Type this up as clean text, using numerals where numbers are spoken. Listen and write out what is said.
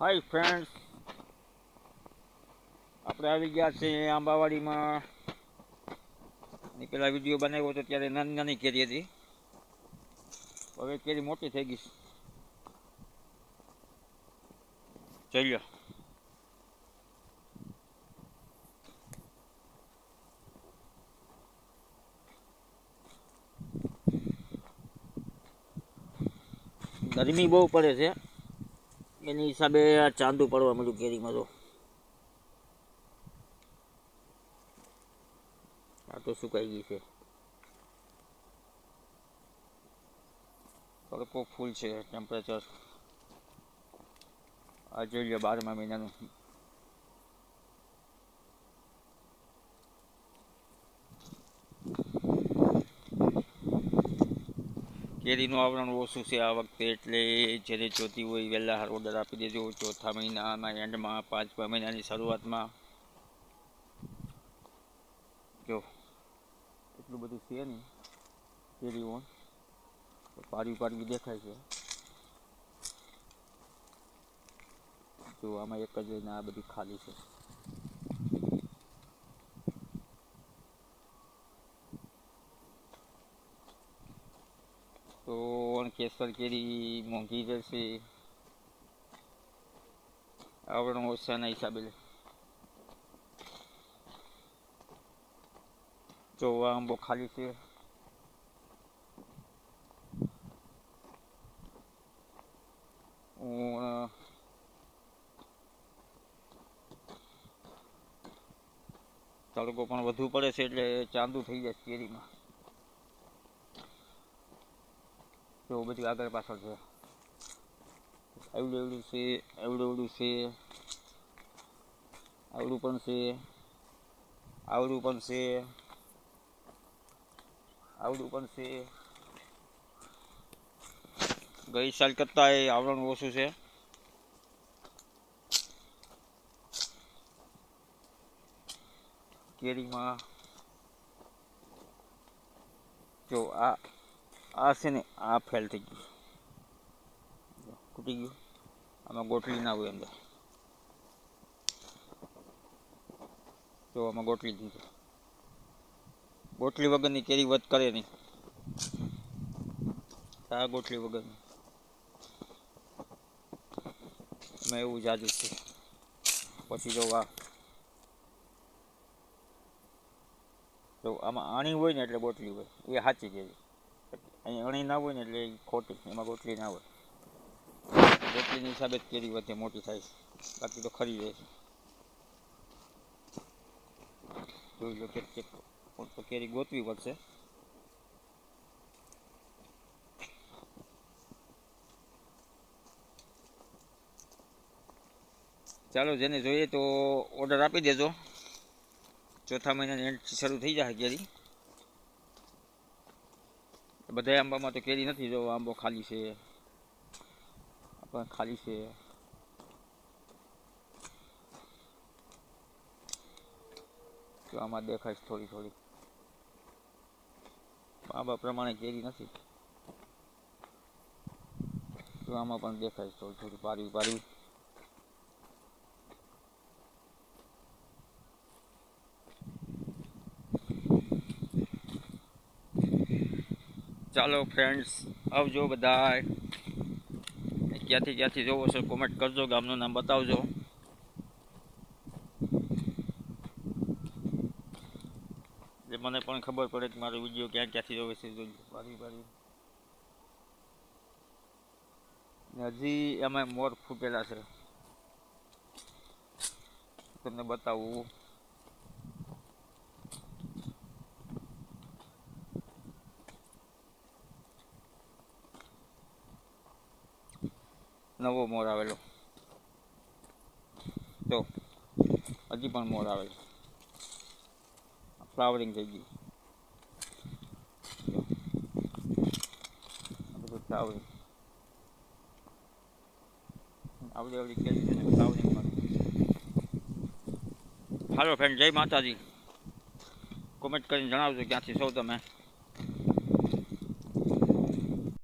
Hi friends, આપણે આવી ગયા છે આંબાવાડીમાં. પેલા વિડીયો બનાવ્યો હતો ત્યારે નાની નાની કેરી હતી, હવે કેરી મોટી થઈ ગઈ છે. જોઈ લો. ગરમી બહુ પડે છે, એની હિસાબે આ ચાંદુ પડવા મળ્યું કેરીમાં. તો આ તો સુકાઈ ગઈ છે, તડકો ફૂલ છે. ટેમ્પરેચર આ જોઈ લો 12મા મહિનાનું. કેરીનું આવરણ ઓછું છે આ વખતે, એટલે જેને જોતી હોય વહેલા હાર ઓર્ડર આપી દેજો. ચોથા મહિનાના એન્ડમાં, 5મા મહિનાની શરૂઆતમાં. જો એટલું બધું છે નહીં કેરીઓ, પારી પારી દેખાય છે. જો આમાં એક જ હોય ને આ બધી ખાલી છે. તો કેસર કેરી મોંઘી જશે આવરણ ઓછાના હિસાબે. જો આ આંબો ખાલી છે. તડકો પણ વધુ પડે છે એટલે ચાંદુ થઈ જાય કેરીમાં. તો બધું આગળ પાછળ છે. એવડું એવડું છે, એવડું એવડું છે, આવડું પણ છે, આવડું પણ છે, આવડું પણ છે. ગઈ સાલ કરતાં એ આવરણ ઓછું છે. કેરીમાં જો આ છે ને, આ ફેલ થઈ ગયું, તૂટી ગયું. આમાં ગોટલી ના હોય અંદર. જો આમાં ગોટલી જ નથી. ગોટલી વગરની કેરી વધ કરે નહીં. આ ગોટલી વગરની એમાં એવું જાજુ છે. પછી જો તો આમાં આણી હોય ને એટલે ગોટલી હોય, એ સાચી કેરી. અહીં અણી ના હોય ને એટલે ખોટી, એમાં ગોટલી ના હોય. ગોટલીની હિસાબે જ કેરી વધે, મોટી થાય છે, બાકી તો ખરી જાય છે. જોઈ લો તો કેરી ગોતવી પડશે. ચાલો, જેને જોઈએ તો ઓર્ડર આપી દેજો. ચોથા મહિનાની એન્ડથી શરૂ થઈ જશે કેરી. બધા આંબામાં તો કેરી નથી. જો આંબો ખાલી છે, ખાલી છે. તો આમાં દેખાય છે થોડી થોડી. આંબા પ્રમાણે કેરી નથી. તો આમાં પણ દેખાય છે થોડી થોડી પારવી પારવી. ચાલો ફ્રેન્ડ્સ, આવજો બધા. ક્યાંથી જોવો છો કોમેન્ટ કરજો, ગામનું નામ બતાવજો. જે મને પણ ખબર પડે કે મારો વિડીયો ક્યાંથી જોવે છે. પારવી પારવી હજી એમાં મોર ફૂટેલા છે, તમને બતાવું. નવો મોર આવેલો, તો હજી પણ મોર આવેલો. ફ્લાવરિંગ થઈ ગયું, બધું ફ્લાવરિંગ. આવડી આવડી કેરી છે ને ફ્લાવરિંગમાં. હાલો ફ્રેન્ડ, જય માતાજી. કોમેન્ટ કરીને જણાવજો ક્યાંથી છો તમે.